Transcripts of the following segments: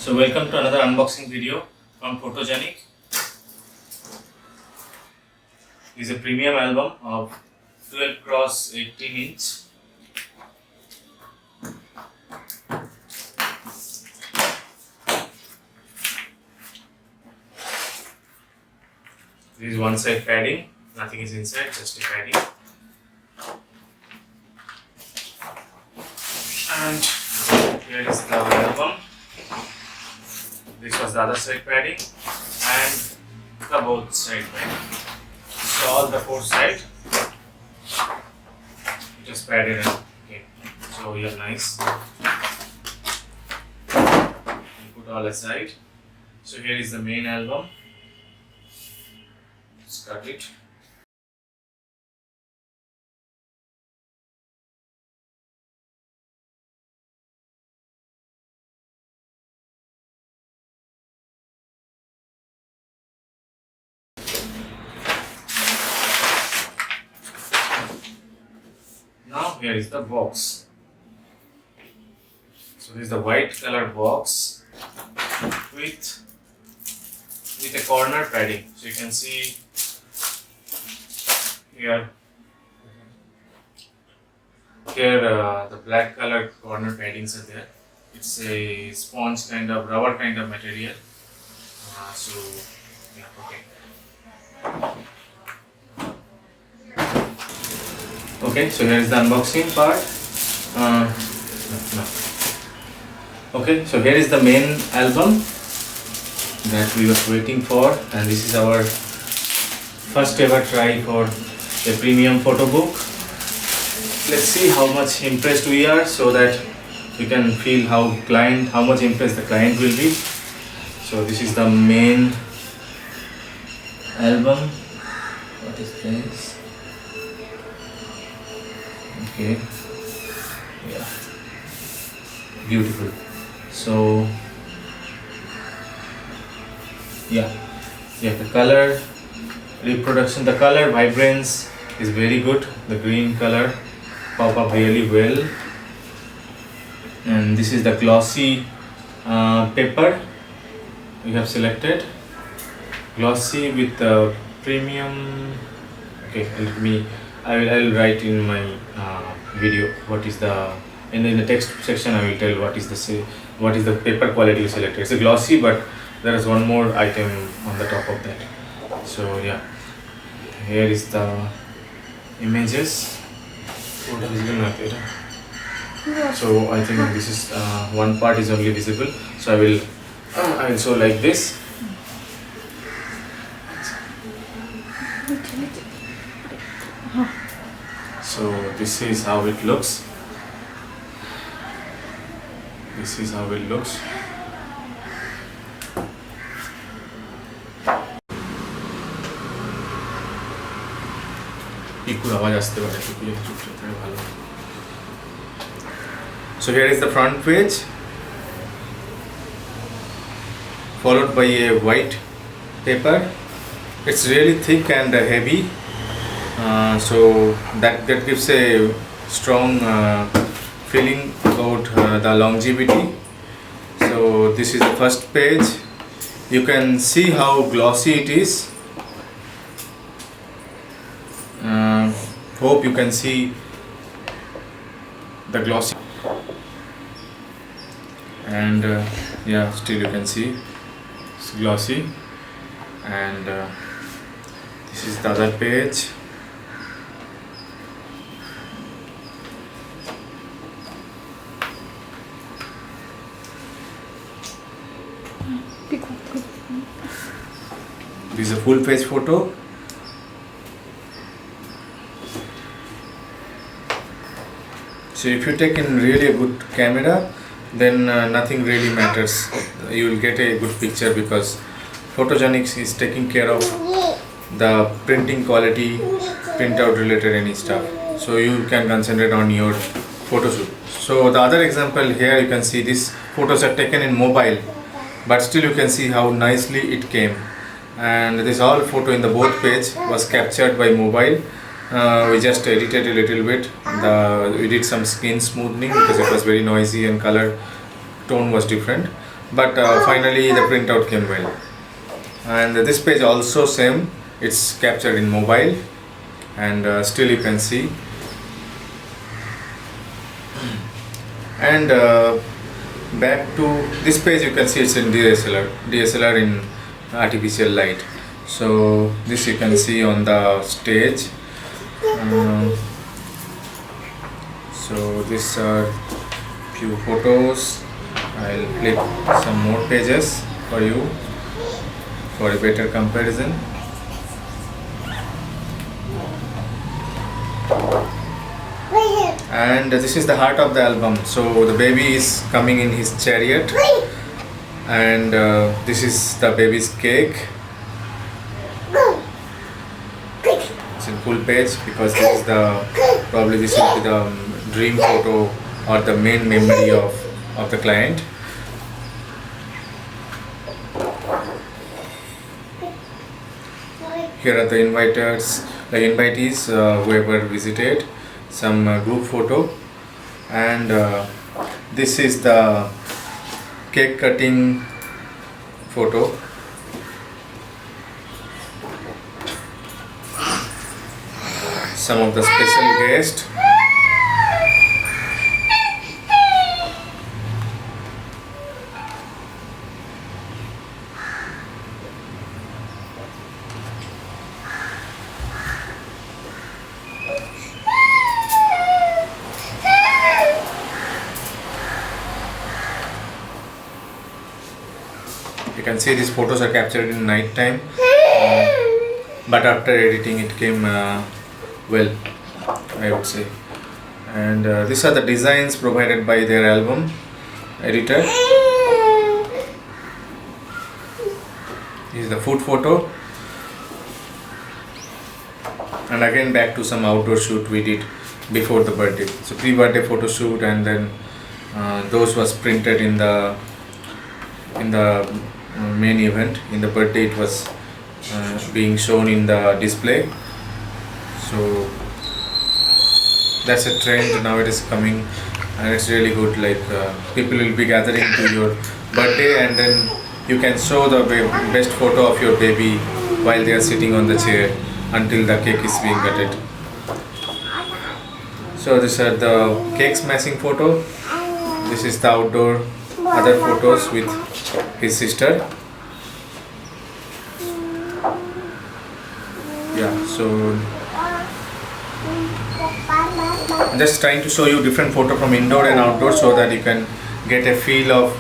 So welcome to another unboxing video from Photojaanic. This is a premium album of 12 x 18 inch. This is one side padding, nothing is inside, just a padding. And here is the album. This was the other side padding and the both side padding. So all the four sides just padded and came. So yeah, nice. Put all aside. So here is the main album. Let's cut it. Now here is the box. So this is the white color box with a corner padding. So you can see here the black color corner paddings are there. It's a sponge kind of rubber kind of material. So yeah, okay. Okay, so here is the unboxing part. Okay, so here is the main album that we were waiting for, and this is our first ever try for a premium photo book. Let's see how much impressed we are, so that we can feel how much impressed the client will be. So this is the main album. What is this? Okay, yeah, beautiful. So yeah, the color reproduction, the color vibrance is very good. The green color pop up really well, and this is the glossy paper we have selected, glossy with the premium. Okay, I will write in my video what is the in the text section. I will tell what is the paper quality you selected. It's a glossy, but there is one more item on the top of that. So yeah, here is the images. So I think this is one part is only visible. So I will show like this. So this is how it looks. This is how it looks. So here is the front page, followed by a white paper. It's really thick and heavy. So that gives a strong feeling about the longevity. So this is the first page. You can see how glossy it is. Hope you can see the glossy, and yeah, still you can see it's glossy. And this is the other page. This is a full page photo. So if you take in really a good camera, then nothing really matters. You will get a good picture because Photojaanic is taking care of the printing quality, printout related any stuff. So you can concentrate on your photo shoot. So the other example here, you can see these photos are taken in mobile, but still you can see how nicely it came. And this all photo in the both page was captured by mobile. We just edited a little bit. We did some skin smoothing because it was very noisy and color tone was different. but finally the printout came well. And this page also same, it's captured in mobile, and still you can see. And back to this page, you can see it's in DSLR in artificial light. So this you can see on the stage. So these are few photos. I'll click some more pages for you for a better comparison. And this is the heart of the album. So the baby is coming in his chariot, and this is the baby's cake. It's in full page because this is probably this will be the dream photo or the main memory of the client. Here are the invitees, whoever visited, some group photo, and this is the cake cutting photo. Some of the special guests. You can see these photos are captured in night time, but after editing it came well, I would say. And these are the designs provided by their album editor. This is the food photo, and again back to some outdoor shoot we did before the birthday. So pre-birthday photo shoot, and then those was printed in the main event. In the birthday it was being shown in the display. So that's a trend now, it is coming, and it's really good. Like people will be gathering to your birthday, and then you can show the best photo of your baby while they are sitting on the chair until the cake is being cutted. So these are the cake smashing photo. This is the outdoor other photos with his sister. Yeah, so I'm just trying to show you different photo from indoor and outdoor so that you can get a feel of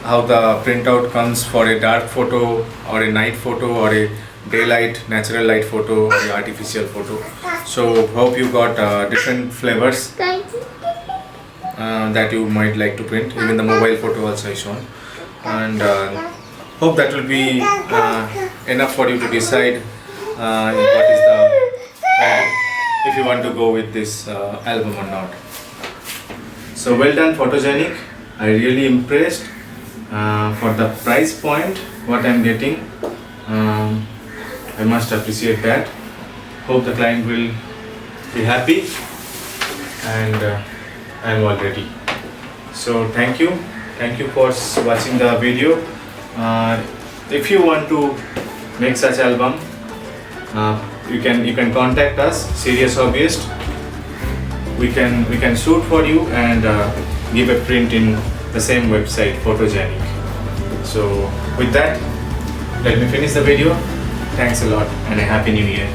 how the printout comes for a dark photo or a night photo or a daylight, natural light photo or a artificial photo. So hope you got different flavors that you might like to print. Even the mobile photo also is shown, and hope that will be enough for you to decide what is the if you want to go with this album or not. So well done, Photojaanic. I really impressed for the price point what I'm getting. I must appreciate that. Hope the client will be happy, and I'm all ready. So thank you for watching the video. If you want to make such album, you can contact us, SeriousHobbyist. We can shoot for you and give a print in the same website, Photojaanic. So with that, let me finish the video. Thanks a lot and a happy new year.